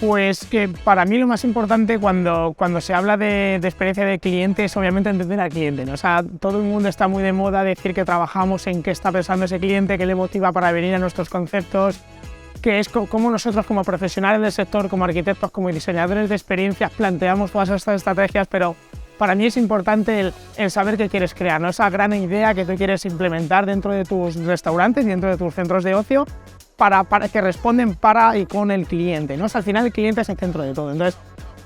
Pues que para mí lo más importante cuando se habla de experiencia de cliente es obviamente entender al cliente, ¿no? O sea, todo el mundo está muy de moda decir que trabajamos en qué está pensando ese cliente, qué le motiva para venir a nuestros conceptos, que es cómo nosotros como profesionales del sector, como arquitectos, como diseñadores de experiencias planteamos todas estas estrategias, pero para mí es importante el saber qué quieres crear, ¿no? Esa gran idea que tú quieres implementar dentro de tus restaurantes y dentro de tus centros de ocio, para que responden para y con el cliente, ¿no? O sea, al final el cliente es el centro de todo. Entonces,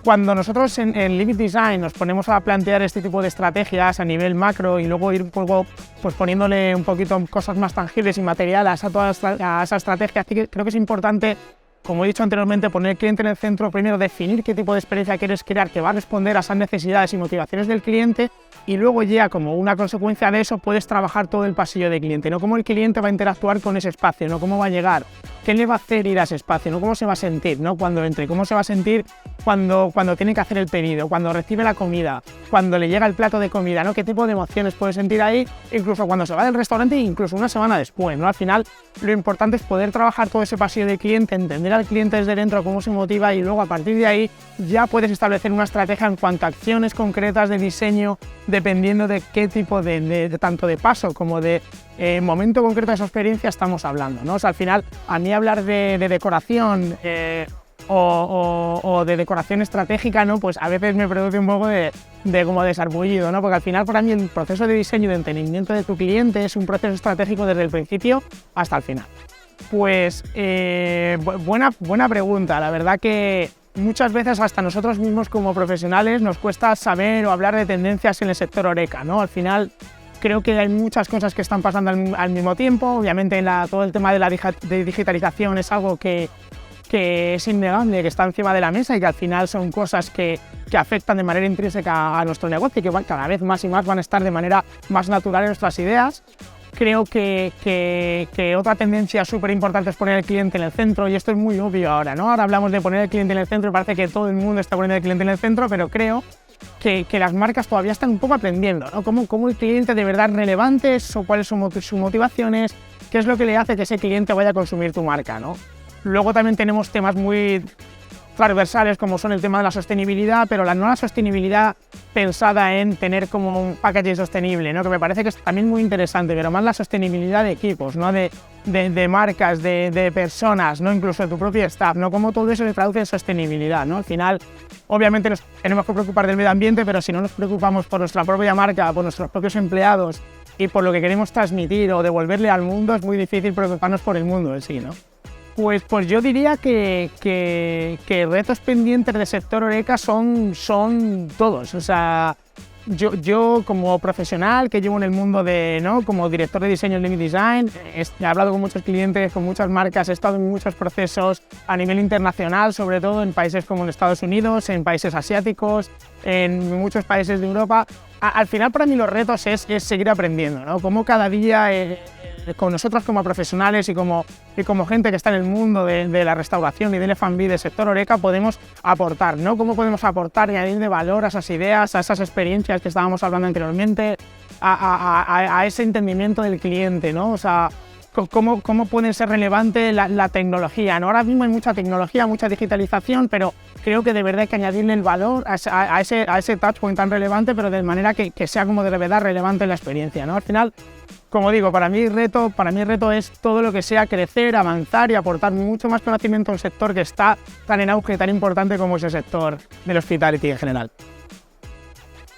cuando nosotros en Live Design nos ponemos a plantear este tipo de estrategias a nivel macro y luego ir un poco, pues poniéndole un poquito cosas más tangibles y materiales a toda esa estrategia, creo que es importante, como he dicho anteriormente, poner el cliente en el centro, primero definir qué tipo de experiencia quieres crear que va a responder a esas necesidades y motivaciones del cliente, y luego ya como una consecuencia de eso puedes trabajar todo el pasillo del cliente, no cómo el cliente va a interactuar con ese espacio, no cómo va a llegar, qué le va a hacer ir a ese espacio, no cómo se va a sentir, ¿no? Cuando entre, cómo se va a sentir cuando tiene que hacer el pedido, cuando recibe la comida, cuando le llega el plato de comida, ¿no? Qué tipo de emociones puede sentir ahí, incluso cuando se va del restaurante e incluso una semana después, ¿no? Al final lo importante es poder trabajar todo ese pasillo del cliente, entender al cliente desde dentro, cómo se motiva, y luego a partir de ahí ya puedes establecer una estrategia en cuanto a acciones concretas de diseño, dependiendo de qué tipo de tanto de paso como de momento concreto de esa experiencia estamos hablando, ¿no? O sea, al final, a mí hablar de decoración o de decoración estratégica, ¿no? Pues a veces me produce un poco de como desargollido, ¿no? Porque al final para mí el proceso de diseño y de entendimiento de tu cliente es un proceso estratégico desde el principio hasta el final. Pues buena pregunta, la verdad que muchas veces hasta nosotros mismos como profesionales nos cuesta saber o hablar de tendencias en el sector Horeca, ¿no? Al final creo que hay muchas cosas que están pasando al mismo tiempo, obviamente todo el tema de digitalización es algo que es innegable, que está encima de la mesa y que al final son cosas que afectan de manera intrínseca a nuestro negocio y que cada vez más y más van a estar de manera más natural en nuestras ideas. Creo que otra tendencia súper importante es poner el cliente en el centro, y esto es muy obvio ahora, ¿no? Ahora hablamos de poner el cliente en el centro y parece que todo el mundo está poniendo el cliente en el centro, pero creo que las marcas todavía están un poco aprendiendo, ¿no? Cómo el cliente de verdad es relevante, cuáles son sus motivaciones, qué es lo que le hace que ese cliente vaya a consumir tu marca, ¿no? Luego también tenemos temas muy transversales como son el tema de la sostenibilidad, pero la nueva sostenibilidad pensada en tener como un packaging sostenible, ¿no? Que me parece que es también muy interesante, pero más la sostenibilidad de equipos, ¿no? de marcas, de personas, ¿no? Incluso de tu propio staff, ¿no? Cómo todo eso se traduce en sostenibilidad, ¿no? Al final, obviamente nos tenemos que preocupar del medio ambiente, pero si no nos preocupamos por nuestra propia marca, por nuestros propios empleados y por lo que queremos transmitir o devolverle al mundo, es muy difícil preocuparnos por el mundo en sí, ¿no? Pues yo diría que retos pendientes del sector Horeca son todos. O sea, yo como profesional que llevo en el mundo ¿no? Como director de diseño en Live Design, he hablado con muchos clientes, con muchas marcas, he estado en muchos procesos a nivel internacional, sobre todo en países como en Estados Unidos, en países asiáticos, en muchos países de Europa. Al final para mí los retos es seguir aprendiendo, ¿no? Como cada día con nosotros como profesionales y como gente que está en el mundo de la restauración y del F&B del sector Horeca podemos aportar, ¿no? Cómo podemos aportar y añadir de valor a esas ideas, a esas experiencias que estábamos hablando anteriormente, a ese entendimiento del cliente, ¿no? O sea, cómo puede ser relevante la tecnología, ¿no? Ahora mismo hay mucha tecnología, mucha digitalización, pero creo que de verdad hay que añadirle el valor a ese touchpoint tan relevante, pero de manera que sea como de verdad relevante en la experiencia, ¿no? Al final, como digo, para mí el reto es todo lo que sea crecer, avanzar y aportar mucho más conocimiento a un sector que está tan en auge, tan importante como es el sector del hospitality en general.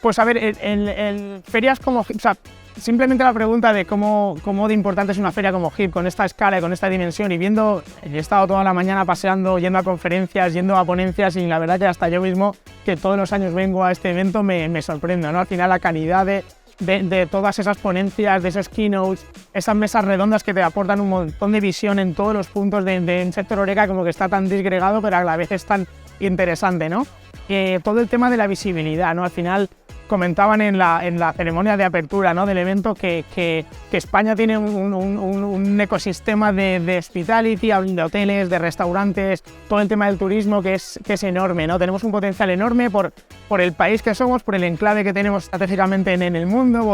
Pues a ver, en ferias como, o sea, simplemente la pregunta de cómo de importante es una feria como HIP, con esta escala y con esta dimensión, y he estado toda la mañana paseando, yendo a conferencias, yendo a ponencias, y la verdad que hasta yo mismo, que todos los años vengo a este evento, me sorprende, ¿no? Al final la calidad de todas esas ponencias, de esos keynotes, esas mesas redondas que te aportan un montón de visión en todos los puntos de un sector Horeca como que está tan disgregado, pero a la vez es tan interesante, ¿no? Todo el tema de la visibilidad, ¿no? Al final comentaban en la ceremonia de apertura, ¿no? Del evento que España tiene un ecosistema de hospitality, de hoteles, de restaurantes, todo el tema del turismo que es enorme, ¿no? Tenemos un potencial enorme por el país que somos, por el enclave que tenemos estratégicamente en el mundo,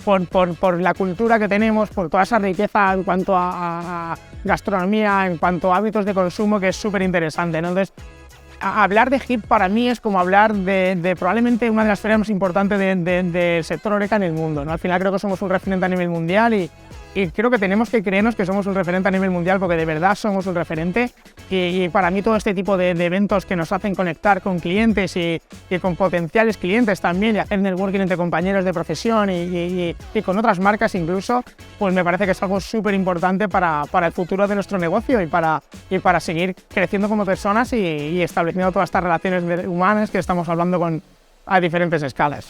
por la cultura que tenemos, por toda esa riqueza en cuanto a gastronomía, en cuanto a hábitos de consumo, que es súper interesante, ¿no? Entonces, hablar de HIP para mí es como hablar de probablemente una de las ferias más importantes del sector Horeca en el mundo, ¿no? Al final creo que somos un referente a nivel mundial y creo que tenemos que creernos que somos un referente a nivel mundial porque de verdad somos un referente y para mí todo este tipo de eventos que nos hacen conectar con clientes y con potenciales clientes también y hacer networking entre compañeros de profesión y con otras marcas incluso, pues me parece que es algo súper importante para el futuro de nuestro negocio y para seguir creciendo como personas y estableciendo todas estas relaciones humanas que estamos hablando a diferentes escalas.